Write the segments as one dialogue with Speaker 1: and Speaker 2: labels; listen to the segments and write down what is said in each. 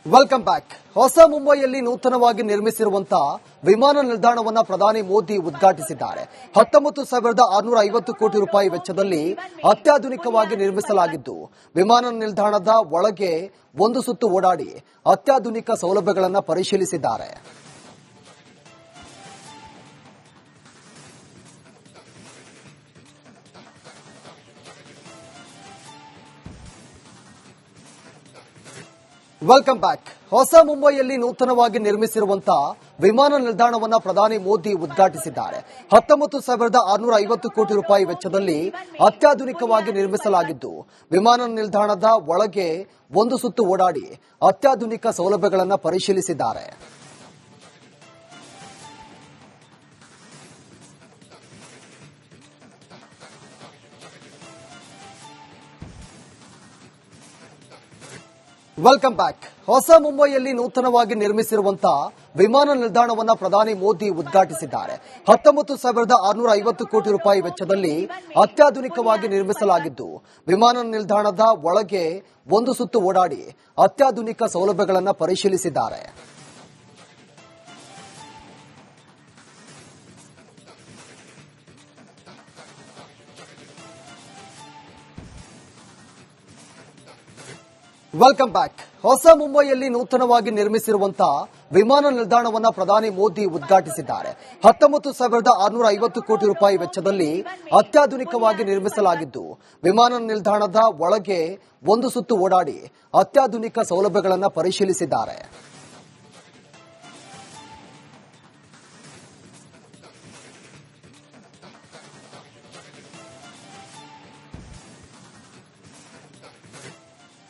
Speaker 1: Welcome back. ಹೊಸ ಮುಂಬೈಯಲ್ಲಿ ನೂತನವಾಗಿ ನಿರ್ಮಿಸಿರುವಂತಹ ವಿಮಾನ ನಿಲ್ದಾಣವನ್ನ ಪ್ರಧಾನಿ ಮೋದಿ ಉದ್ಘಾಟಿಸಿದ್ದಾರೆ. 19,650 ಕೋಟಿ ರೂಪಾಯಿ ವೆಚ್ಚದಲ್ಲಿ ಅತ್ಯಾಧುನಿಕವಾಗಿ ನಿರ್ಮಿಸಲಾಗಿದ್ದು, ವಿಮಾನ ನಿಲ್ದಾಣದ ಒಳಗೆ ಒಂದು ಸುತ್ತು ಓಡಾಡಿ ಅತ್ಯಾಧುನಿಕ ಸೌಲಭ್ಯಗಳನ್ನು ಪರಿಶೀಲಿಸಿದ್ದಾರೆ. Welcome back. ಹೊಸ ಮುಂಬೈಯಲ್ಲಿ ನೂತನವಾಗಿ ನಿರ್ಮಿಸಿರುವಂತಹ ವಿಮಾನ ನಿಲ್ದಾಣವನ್ನ ಪ್ರಧಾನಿ ಮೋದಿ ಉದ್ಘಾಟಿಸಿದ್ದಾರೆ. 19,650 ಕೋಟಿ ರೂಪಾಯಿ ವೆಚ್ಚದಲ್ಲಿ ಅತ್ಯಾಧುನಿಕವಾಗಿ ನಿರ್ಮಿಸಲಾಗಿದ್ದು, ವಿಮಾನ ನಿಲ್ದಾಣದ ಒಳಗೆ ಒಂದು ಸುತ್ತು ಓಡಾಡಿ ಅತ್ಯಾಧುನಿಕ ಸೌಲಭ್ಯಗಳನ್ನು ಪರಿಶೀಲಿಸಿದ್ದಾರೆ. Welcome back. ಹೊಸ ಮುಂಬೈಯಲ್ಲಿ ನೂತನವಾಗಿ ನಿರ್ಮಿಸಿರುವಂತಹ ವಿಮಾನ ನಿಲ್ದಾಣವನ್ನ ಪ್ರಧಾನಿ ಮೋದಿ ಉದ್ಘಾಟಿಸಿದ್ದಾರೆ. 19,650 ಕೋಟಿ ರೂಪಾಯಿ ವೆಚ್ಚದಲ್ಲಿ ಅತ್ಯಾಧುನಿಕವಾಗಿ ನಿರ್ಮಿಸಲಾಗಿದ್ದು, ವಿಮಾನ ನಿಲ್ದಾಣದ ಒಳಗೆ ಒಂದು ಸುತ್ತು ಓಡಾಡಿ ಅತ್ಯಾಧುನಿಕ ಸೌಲಭ್ಯಗಳನ್ನು ಪರಿಶೀಲಿಸಿದ್ದಾರೆ. Welcome back. ಹೊಸ ಮುಂಬೈಯಲ್ಲಿ ನೂತನವಾಗಿ ನಿರ್ಮಿಸಿರುವಂತಹ ವಿಮಾನ ನಿಲ್ದಾಣವನ್ನ ಪ್ರಧಾನಿ ಮೋದಿ ಉದ್ಘಾಟಿಸಿದ್ದಾರೆ. 19,650 ಕೋಟಿ ರೂಪಾಯಿ ವೆಚ್ಚದಲ್ಲಿ ಅತ್ಯಾಧುನಿಕವಾಗಿ ನಿರ್ಮಿಸಲಾಗಿದ್ದು, ವಿಮಾನ ನಿಲ್ದಾಣದ ಒಳಗೆ ಒಂದು ಸುತ್ತು ಓಡಾಡಿ ಅತ್ಯಾಧುನಿಕ ಸೌಲಭ್ಯಗಳನ್ನು ಪರಿಶೀಲಿಸಿದ್ದಾರೆ.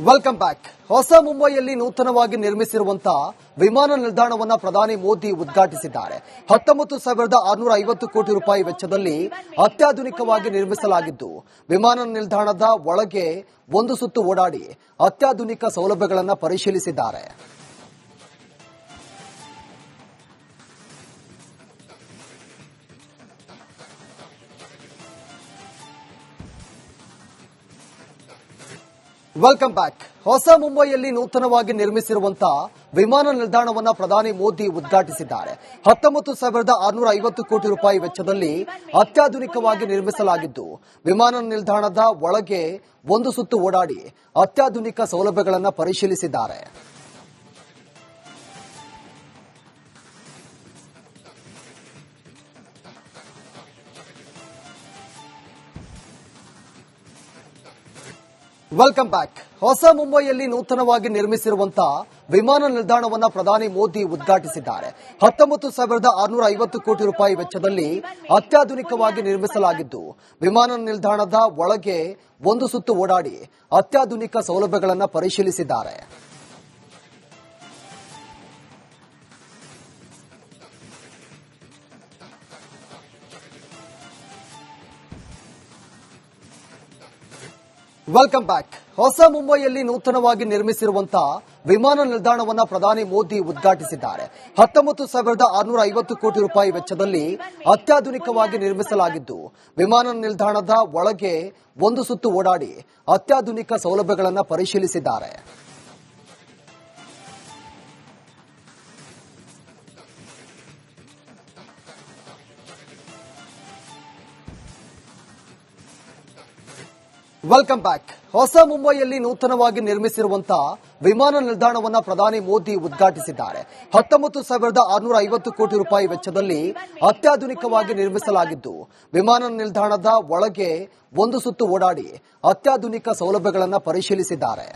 Speaker 1: Welcome back. ಹೊಸ ಮುಂಬೈಯಲ್ಲಿ ನೂತನವಾಗಿ ನಿರ್ಮಿಸಿರುವಂತಹ ವಿಮಾನ ನಿಲ್ದಾಣವನ್ನ ಪ್ರಧಾನಿ ಮೋದಿ ಉದ್ಘಾಟಿಸಿದ್ದಾರೆ. 19,650 ಕೋಟಿ ರೂಪಾಯಿ ವೆಚ್ಚದಲ್ಲಿ ಅತ್ಯಾಧುನಿಕವಾಗಿ ನಿರ್ಮಿಸಲಾಗಿದ್ದು, ವಿಮಾನ ನಿಲ್ದಾಣದ ಒಳಗೆ ಒಂದು ಸುತ್ತು ಓಡಾಡಿ ಅತ್ಯಾಧುನಿಕ ಸೌಲಭ್ಯಗಳನ್ನು ಪರಿಶೀಲಿಸಿದ್ದಾರೆ. Welcome back. ಹೊಸ ಮುಂಬೈಯಲ್ಲಿ ನೂತನವಾಗಿ ನಿರ್ಮಿಸಿರುವಂತಹ ವಿಮಾನ ನಿಲ್ದಾಣವನ್ನ ಪ್ರಧಾನಿ ಮೋದಿ ಉದ್ಘಾಟಿಸಿದ್ದಾರೆ. 19,650 ಕೋಟಿ ರೂಪಾಯಿ ವೆಚ್ಚದಲ್ಲಿ ಅತ್ಯಾಧುನಿಕವಾಗಿ ನಿರ್ಮಿಸಲಾಗಿದ್ದು, ವಿಮಾನ ನಿಲ್ದಾಣದ ಒಳಗೆ ಒಂದು ಸುತ್ತು ಓಡಾಡಿ ಅತ್ಯಾಧುನಿಕ ಸೌಲಭ್ಯಗಳನ್ನು ಪರಿಶೀಲಿಸಿದ್ದಾರೆ. Welcome back. ಹೊಸ ಮುಂಬೈಯಲ್ಲಿ ನೂತನವಾಗಿ ನಿರ್ಮಿಸಿರುವಂತಹ ವಿಮಾನ ನಿಲ್ದಾಣವನ್ನ ಪ್ರಧಾನಿ ಮೋದಿ ಉದ್ಘಾಟಿಸಿದ್ದಾರೆ. 19,650 ಕೋಟಿ ರೂಪಾಯಿ ವೆಚ್ಚದಲ್ಲಿ ಅತ್ಯಾಧುನಿಕವಾಗಿ ನಿರ್ಮಿಸಲಾಗಿದ್ದು, ವಿಮಾನ ನಿಲ್ದಾಣದ ಒಳಗೆ ಒಂದು ಸುತ್ತು ಓಡಾಡಿ ಅತ್ಯಾಧುನಿಕ ಸೌಲಭ್ಯಗಳನ್ನು ಪರಿಶೀಲಿಸಿದ್ದಾರೆ. Welcome back. ಹೊಸ ಮುಂಬೈಯಲ್ಲಿ ನೂತನವಾಗಿ ನಿರ್ಮಿಸಿರುವಂತಹ ವಿಮಾನ ನಿಲ್ದಾಣವನ್ನ ಪ್ರಧಾನಿ ಮೋದಿ ಉದ್ಘಾಟಿಸಿದ್ದಾರೆ. 19,650 ಕೋಟಿ ರೂಪಾಯಿ ವೆಚ್ಚದಲ್ಲಿ ಅತ್ಯಾಧುನಿಕವಾಗಿ ನಿರ್ಮಿಸಲಾಗಿದ್ದು, ವಿಮಾನ ನಿಲ್ದಾಣದ ಒಳಗೆ ಒಂದು ಸುತ್ತು ಓಡಾಡಿ ಅತ್ಯಾಧುನಿಕ ಸೌಲಭ್ಯಗಳನ್ನು ಪರಿಶೀಲಿಸಿದ್ದಾರೆ. Welcome back. ಹೊಸ ಮುಂಬೈಯಲ್ಲಿ ನೂತನವಾಗಿ ನಿರ್ಮಿಸಿರುವಂತಹ ವಿಮಾನ ನಿಲ್ದಾಣವನ್ನ ಪ್ರಧಾನಿ ಮೋದಿ ಉದ್ಘಾಟಿಸಿದ್ದಾರೆ. 19,650 ಕೋಟಿ ರೂಪಾಯಿ ವೆಚ್ಚದಲ್ಲಿ ಅತ್ಯಾಧುನಿಕವಾಗಿ ನಿರ್ಮಿಸಲಾಗಿದ್ದು, ವಿಮಾನ ನಿಲ್ದಾಣದ ಒಳಗೆ ಒಂದು ಸುತ್ತು ಓಡಾಡಿ ಅತ್ಯಾಧುನಿಕ ಸೌಲಭ್ಯಗಳನ್ನು ಪರಿಶೀಲಿಸಿದ್ದಾರೆ.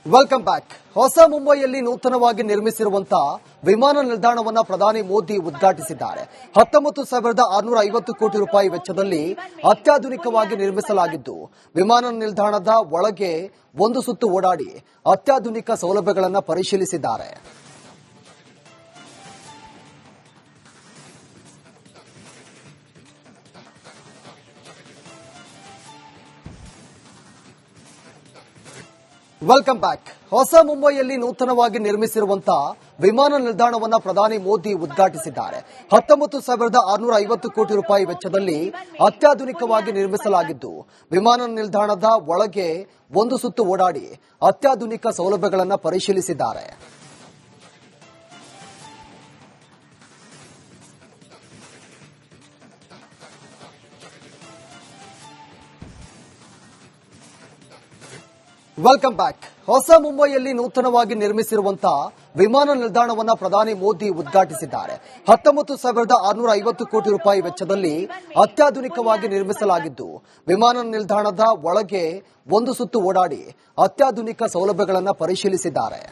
Speaker 1: Welcome back. ಹೊಸ ಮುಂಬೈಯಲ್ಲಿ ನೂತನವಾಗಿ ನಿರ್ಮಿಸಿರುವಂತಹ ವಿಮಾನ ನಿಲ್ದಾಣವನ್ನ ಪ್ರಧಾನಿ ಮೋದಿ ಉದ್ಘಾಟಿಸಿದ್ದಾರೆ. 19,650 ಕೋಟಿ ರೂಪಾಯಿ ವೆಚ್ಚದಲ್ಲಿ ಅತ್ಯಾಧುನಿಕವಾಗಿ ನಿರ್ಮಿಸಲಾಗಿದ್ದು, ವಿಮಾನ ನಿಲ್ದಾಣದ ಒಳಗೆ ಒಂದು ಸುತ್ತು ಓಡಾಡಿ ಅತ್ಯಾಧುನಿಕ ಸೌಲಭ್ಯಗಳನ್ನು ಪರಿಶೀಲಿಸಿದ್ದಾರೆ. Welcome back. ಹೊಸ ಮುಂಬೈಯಲ್ಲಿ ನೂತನವಾಗಿ ನಿರ್ಮಿಸಿರುವಂತಹ ವಿಮಾನ ನಿಲ್ದಾಣವನ್ನ ಪ್ರಧಾನಿ ಮೋದಿ ಉದ್ಘಾಟಿಸಿದ್ದಾರೆ. 19,650 ಕೋಟಿ ರೂಪಾಯಿ ವೆಚ್ಚದಲ್ಲಿ ಅತ್ಯಾಧುನಿಕವಾಗಿ ನಿರ್ಮಿಸಲಾಗಿದ್ದು, ವಿಮಾನ ನಿಲ್ದಾಣದ ಒಳಗೆ ಒಂದು ಸುತ್ತು ಓಡಾಡಿ ಅತ್ಯಾಧುನಿಕ ಸೌಲಭ್ಯಗಳನ್ನು ಪರಿಶೀಲಿಸಿದ್ದಾರೆ. Welcome back. ಹೊಸ ಮುಂಬೈಯಲ್ಲಿ ನೂತನವಾಗಿ ನಿರ್ಮಿಸಿರುವಂತಹ ವಿಮಾನ ನಿಲ್ದಾಣವನ್ನ ಪ್ರಧಾನಿ ಮೋದಿ ಉದ್ಘಾಟಿಸಿದ್ದಾರೆ. 19,650 ಕೋಟಿ ರೂಪಾಯಿ ವೆಚ್ಚದಲ್ಲಿ ಅತ್ಯಾಧುನಿಕವಾಗಿ ನಿರ್ಮಿಸಲಾಗಿದ್ದು, ವಿಮಾನ ನಿಲ್ದಾಣದ ಒಳಗೆ ಒಂದು ಸುತ್ತು ಓಡಾಡಿ ಅತ್ಯಾಧುನಿಕ ಸೌಲಭ್ಯಗಳನ್ನು ಪರಿಶೀಲಿಸಿದ್ದಾರೆ.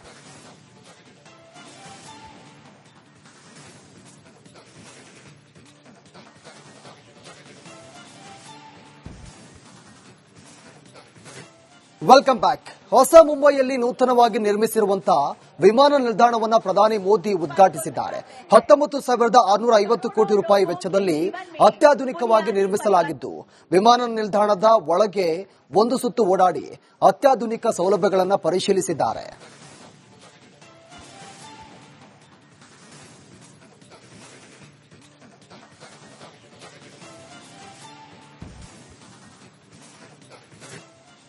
Speaker 1: Welcome back. ಹೊಸ ಮುಂಬೈಯಲ್ಲಿ ನೂತನವಾಗಿ ನಿರ್ಮಿಸಿರುವಂತಹ ವಿಮಾನ ನಿಲ್ದಾಣವನ್ನ ಪ್ರಧಾನಿ ಮೋದಿ ಉದ್ಘಾಟಿಸಿದ್ದಾರೆ. 19,650 ಕೋಟಿ ರೂಪಾಯಿ ವೆಚ್ಚದಲ್ಲಿ ಅತ್ಯಾಧುನಿಕವಾಗಿ ನಿರ್ಮಿಸಲಾಗಿದ್ದು, ವಿಮಾನ ನಿಲ್ದಾಣದ ಒಳಗೆ ಒಂದು ಸುತ್ತು ಓಡಾಡಿ ಅತ್ಯಾಧುನಿಕ ಸೌಲಭ್ಯಗಳನ್ನು ಪರಿಶೀಲಿಸಿದ್ದಾರೆ.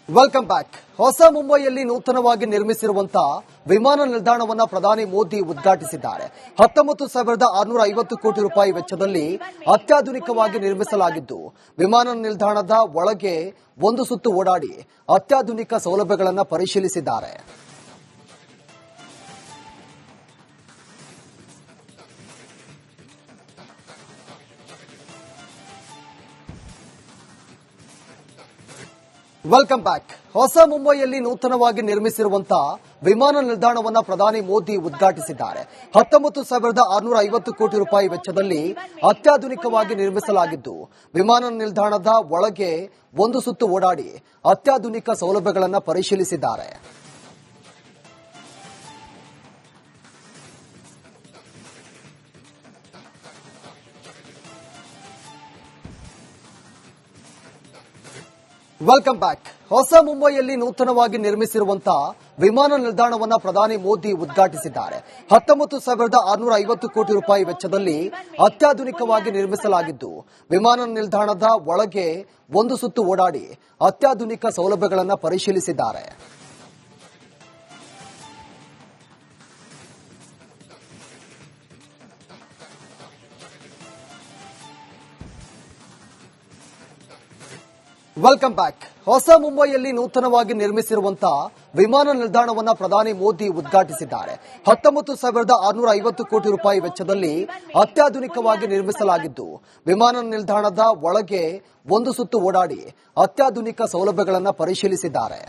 Speaker 1: Welcome back. ಹೊಸ ಮುಂಬೈಯಲ್ಲಿ ನೂತನವಾಗಿ ನಿರ್ಮಿಸಿರುವಂತಹ ವಿಮಾನ ನಿಲ್ದಾಣವನ್ನ ಪ್ರಧಾನಿ ಮೋದಿ ಉದ್ಘಾಟಿಸಿದ್ದಾರೆ. 19,650 ಕೋಟಿ ರೂಪಾಯಿ ವೆಚ್ಚದಲ್ಲಿ ಅತ್ಯಾಧುನಿಕವಾಗಿ ನಿರ್ಮಿಸಲಾಗಿದ್ದು, ವಿಮಾನ ನಿಲ್ದಾಣದ ಒಳಗೆ ಒಂದು ಸುತ್ತು ಓಡಾಡಿ ಅತ್ಯಾಧುನಿಕ ಸೌಲಭ್ಯಗಳನ್ನು ಪರಿಶೀಲಿಸಿದ್ದಾರೆ. Welcome back. ಹೊಸ ಮುಂಬೈಯಲ್ಲಿ ನೂತನವಾಗಿ ನಿರ್ಮಿಸಿರುವಂತಹ ವಿಮಾನ ನಿಲ್ದಾಣವನ್ನ ಪ್ರಧಾನಿ ಮೋದಿ ಉದ್ಘಾಟಿಸಿದ್ದಾರೆ. 19,650 ಕೋಟಿ ರೂಪಾಯಿ ವೆಚ್ಚದಲ್ಲಿ ಅತ್ಯಾಧುನಿಕವಾಗಿ ನಿರ್ಮಿಸಲಾಗಿದ್ದು, ವಿಮಾನ ನಿಲ್ದಾಣದ ಒಳಗೆ ಒಂದು ಸುತ್ತು ಓಡಾಡಿ ಅತ್ಯಾಧುನಿಕ ಸೌಲಭ್ಯಗಳನ್ನು ಪರಿಶೀಲಿಸಿದ್ದಾರೆ. Welcome back. ಹೊಸ ಮುಂಬೈಯಲ್ಲಿ ನೂತನವಾಗಿ ನಿರ್ಮಿಸಿರುವಂತಹ ವಿಮಾನ ನಿಲ್ದಾಣವನ್ನ ಪ್ರಧಾನಿ ಮೋದಿ ಉದ್ಘಾಟಿಸಿದ್ದಾರೆ. 19,650 ಕೋಟಿ ರೂಪಾಯಿ ವೆಚ್ಚದಲ್ಲಿ ಅತ್ಯಾಧುನಿಕವಾಗಿ ನಿರ್ಮಿಸಲಾಗಿದ್ದು, ವಿಮಾನ ನಿಲ್ದಾಣದ ಒಳಗೆ ಒಂದು ಸುತ್ತು ಓಡಾಡಿ ಅತ್ಯಾಧುನಿಕ ಸೌಲಭ್ಯಗಳನ್ನು ಪರಿಶೀಲಿಸಿದ್ದಾರೆ. Welcome back. ಹೊಸ ಮುಂಬೈಯಲ್ಲಿ ನೂತನವಾಗಿ ನಿರ್ಮಿಸಿರುವಂತಹ ವಿಮಾನ ನಿಲ್ದಾಣವನ್ನ ಪ್ರಧಾನಿ ಮೋದಿ ಉದ್ಘಾಟಿಸಿದ್ದಾರೆ. 19,650 ಕೋಟಿ ರೂಪಾಯಿ ವೆಚ್ಚದಲ್ಲಿ ಅತ್ಯಾಧುನಿಕವಾಗಿ ನಿರ್ಮಿಸಲಾಗಿದ್ದು, ವಿಮಾನ ನಿಲ್ದಾಣದ ಒಳಗೆ ಒಂದು ಸುತ್ತು ಓಡಾಡಿ ಅತ್ಯಾಧುನಿಕ ಸೌಲಭ್ಯಗಳನ್ನು ಪರಿಶೀಲಿಸಿದ್ದಾರೆ.